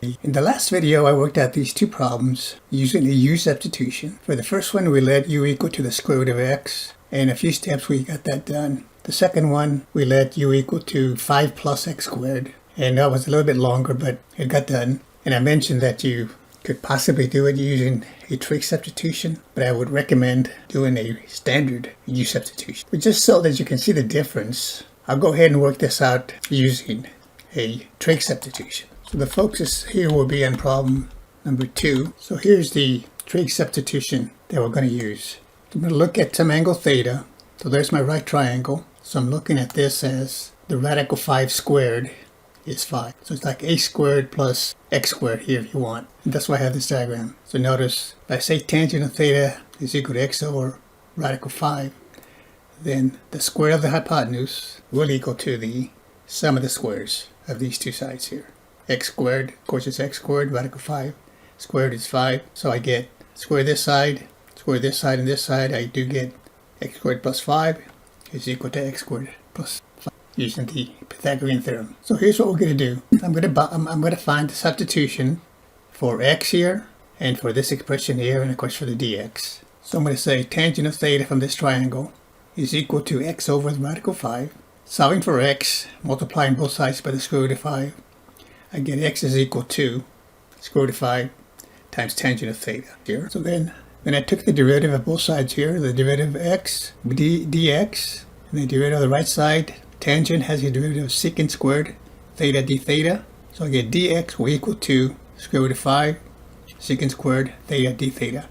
In the last video, I worked out these two problems using the U-substitution. For the first one, we let u equal to the square root of x. In a few steps, we got that done. The second one, we let u equal to 5 plus x squared. And that was a little bit longer, but it got done. And I mentioned that you could possibly do it using a trig substitution, but I would recommend doing a standard U-substitution. But just so that you can see the difference, I'll go ahead and work this out using a trig substitution. So the focus here will be on problem number 2. So here's the trig substitution that we're going to use. I'm going to look at some angle theta. So there's my right triangle. So I'm looking at this as the radical 5 squared is 5. So it's like a squared plus x squared here if you want. And that's why I have this diagram. So notice if I say tangent of theta is equal to x over radical 5, then the square of the hypotenuse will equal to the sum of the squares of these two sides here. X squared, of course it's x squared, radical 5 squared is 5. So I get square this side, and this side. I do get x squared plus 5 is equal to x squared plus 5 using the Pythagorean theorem. So here's what we're going to do. I'm going to find the substitution for x here and for this expression here, and of course for the dx. So I'm going to say tangent of theta from this triangle is equal to x over the radical 5. Solving for x, multiplying both sides by the square root of 5, I get x is equal to square root of 5 times tangent of theta here. So then I took the derivative of both sides here, the derivative of x, dx, and the derivative of the right side. Tangent has the derivative of secant squared theta d theta. So I get dx will equal to square root of 5 secant squared theta d theta.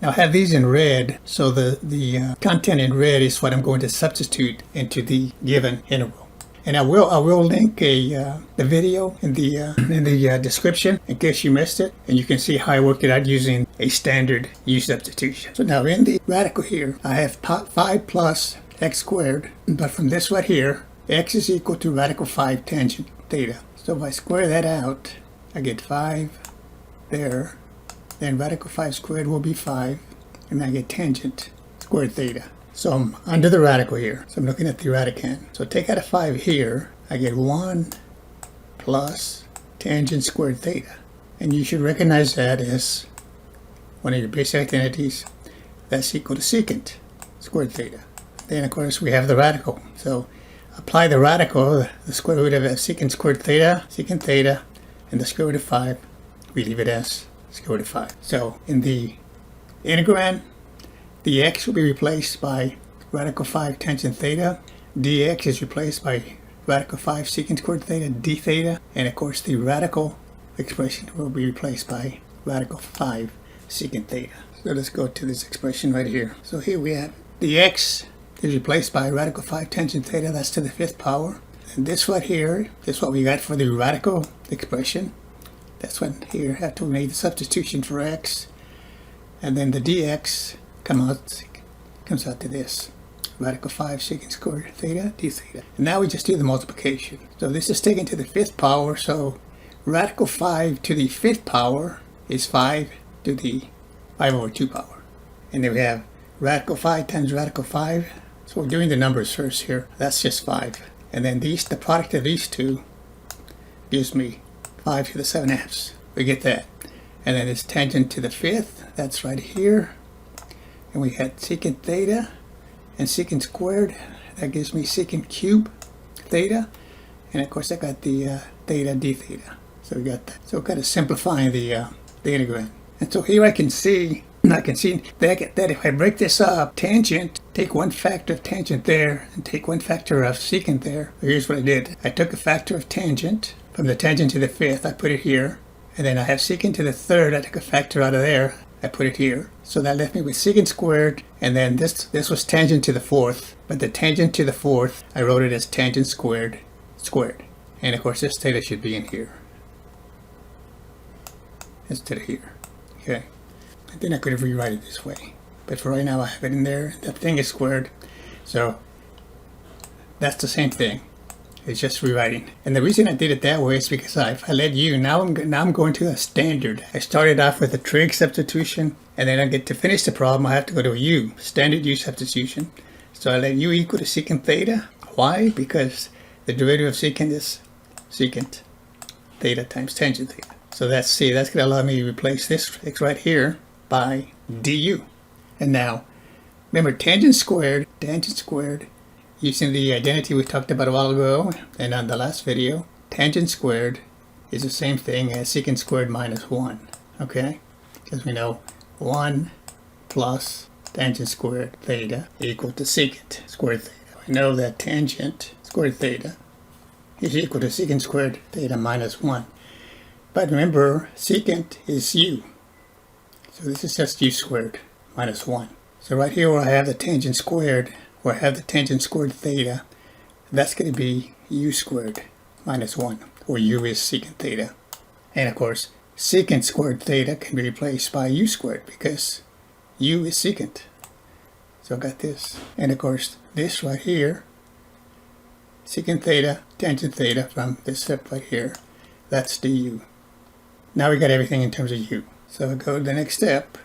Now I have these in red, so the content in red is what I'm going to substitute into the given interval. And I will link the video in the description in case you missed it, and you can see how I worked it out using a standard U-substitution. So now in the radical here, I have 5 plus x squared, but from this right here, x is equal to radical 5 tangent theta. So if I square that out, I get 5 there. Then radical 5 squared will be 5, and I get tangent squared theta. So I'm under the radical here. So I'm looking at the radicand. So take out a 5 here, I get 1 plus tangent squared theta. And you should recognize that as one of your basic identities. That's equal to secant squared theta. Then of course we have the radical. So apply the radical, the square root of secant squared theta, secant theta, and the square root of 5. We leave it as square root of 5. So in the integrand, the x will be replaced by radical 5 tangent theta. Dx is replaced by radical 5 secant squared theta d theta. And of course the radical expression will be replaced by radical 5 secant theta. So let's go to this expression right here. So here we have the x is replaced by radical 5 tangent theta. That's to the 5th power. And this right here is what we got for the radical expression. That's what here after we made the substitution for x. And then the dx comes out to this. Radical 5 secant squared theta d theta. And now we just do the multiplication. So this is taken to the 5th power. So radical 5 to the 5th power is 5 to the 5 over 2 power. And then we have radical 5 times radical 5. So we're doing the numbers first here. That's just 5. And then the product of these two gives me 5 to the 7/2. We get that. And then it's tangent to the 5th. That's right here. And we had secant theta and secant squared. That gives me secant cube theta. And of course I got the theta d theta. So we got that. So we're kind of simplifying the integrand. And so here I can see that if I break this up, tangent, take one factor of tangent there and take one factor of secant there. Here's what I did. I took a factor of tangent from the tangent to the 5th. I put it here. And then I have secant to the 3rd. I took a factor out of there. I put it here. So that left me with secant squared. And then this was tangent to the 4th. But the tangent to the 4th, I wrote it as tangent squared. And of course this theta should be in here. Instead of here. Okay. And then I could have rewrite it this way. But for right now I have it in there. That thing is squared. So that's the same thing. It's just rewriting. And the reason I did it that way is because if I let u, now I'm going to a standard. I started off with a trig substitution, and then I get to finish the problem, I have to go to a u, standard u substitution. So I let u equal to secant theta. Why? Because the derivative of secant is secant theta times tangent theta. So that's going to allow me to replace this x right here by du. And now, remember tangent squared, using the identity we talked about a while ago and on the last video, tangent squared is the same thing as secant squared minus 1, okay? Because we know 1 plus tangent squared theta equal to secant squared theta. We know that tangent squared theta is equal to secant squared theta minus 1. But remember, secant is u. So this is just u squared minus 1. So right here where I have the tangent squared, where I have the tangent squared theta, that's going to be u squared minus 1, where u is secant theta. And of course, secant squared theta can be replaced by u squared because u is secant. So I got this. And of course, this right here, secant theta, tangent theta from this step right here, that's du. Now we got everything in terms of u. So I go to the next step.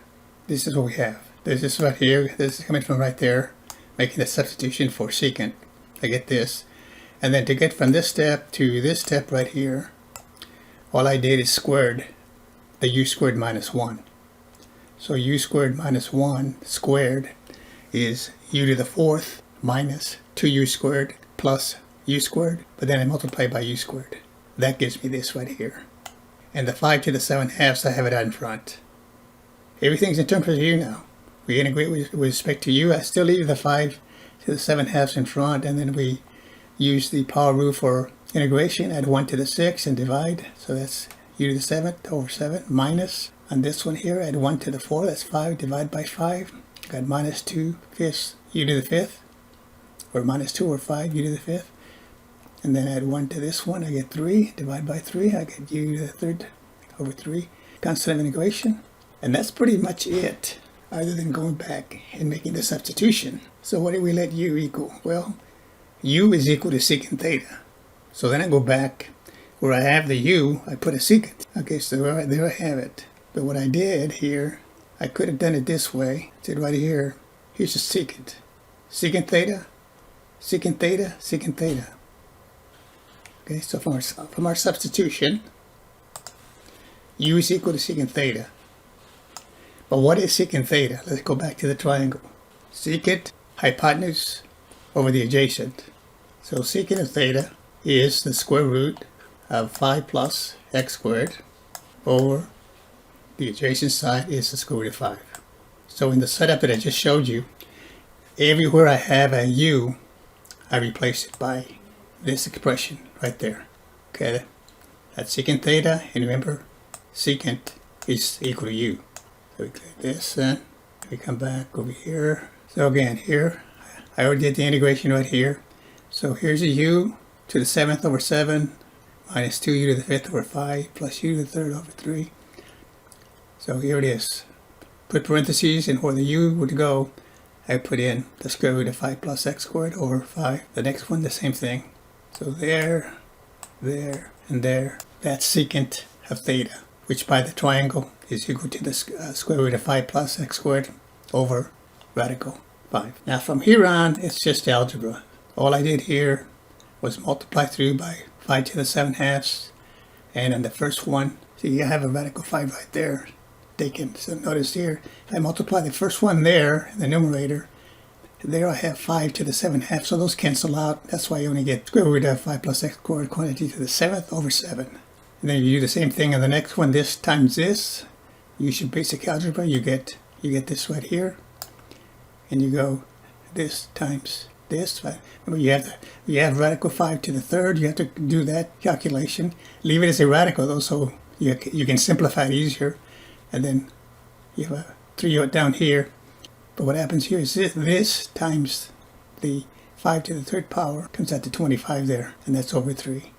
This is what we have. This is right here. This is coming from right there, making the substitution for secant. I get this. And then to get from this step to this step right here, all I did is squared the u squared minus 1. So u squared minus 1 squared is u to the 4th minus 2u squared plus u squared, but then I multiply by u squared. That gives me this right here. And the 5 to the 7 halves, I have it out in front. Everything's in terms of u now. We integrate with respect to u. I still leave the 5 to the 7 halves in front, and then we use the power rule for integration, add 1 to the 6 and divide. So that's u to the 7th over 7 minus, on this one here, add 1 to the 4, that's 5, divide by 5. Got minus 2 fifths u to the 5th, or minus 2 or 5 u to the 5th. And then add 1 to this one, I get 3, divide by 3, I get u to the 3rd over 3. Constant of integration. And that's pretty much it, other than going back and making the substitution. So what do we let u equal? Well, u is equal to secant theta. So then I go back, where I have the u, I put a secant. Okay, so there I have it. But what I did here, I could have done it this way. I said right here, here's a secant. Secant theta, secant theta, secant theta. Okay, so from our substitution, u is equal to secant theta. But what is secant theta? Let's go back to the triangle. Secant hypotenuse over the adjacent. So secant of theta is the square root of 5 plus x squared over the adjacent side is the square root of 5. So in the setup that I just showed you, everywhere I have a u, I replace it by this expression right there. Okay, that's secant theta, and remember, secant is equal to u. So we clear this, and we come back over here. So again, here, I already did the integration right here. So here's a u to the 7th over 7 minus 2u to the 5th over 5 plus u to the 3rd over 3. So here it is. Put parentheses, and where the u would go, I put in the square root of 5 plus x squared over 5. The next one, the same thing. So there, there, and there. That's secant of theta, which by the triangle is equal to the square root of 5 plus x squared over radical 5. Now from here on, it's just algebra. All I did here was multiply through by 5 to the 7 halves. And on the first one, see, I have a radical 5 right there taken. So notice here, I multiply the first one there, in the numerator. There I have 5 to the 7 halves, so those cancel out. That's why you only get square root of 5 plus x squared quantity to the 7th over 7. And then you do the same thing on the next one, this times this. Use your basic algebra, you get this right here. And you go this times this. Remember, you have radical 5 to the 3rd. You have to do that calculation. Leave it as a radical though, so you can simplify it easier. And then you have a 3 down here. But what happens here is this times the 5 to the 3rd power comes out to 25 there, and that's over 3.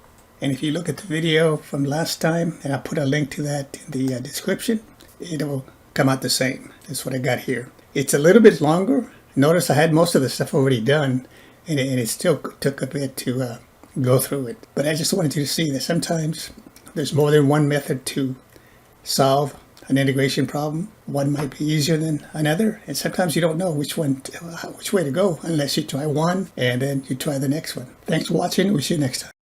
And if you look at the video from last time, and I'll put a link to that in the description, it will come out the same. That's what I got here. It's a little bit longer. Notice I had most of the stuff already done, and it still took a bit to go through it. But I just wanted you to see that sometimes there's more than one method to solve an integration problem. One might be easier than another, and sometimes you don't know which way to go unless you try one and then you try the next one. Thanks for watching. We'll see you next time.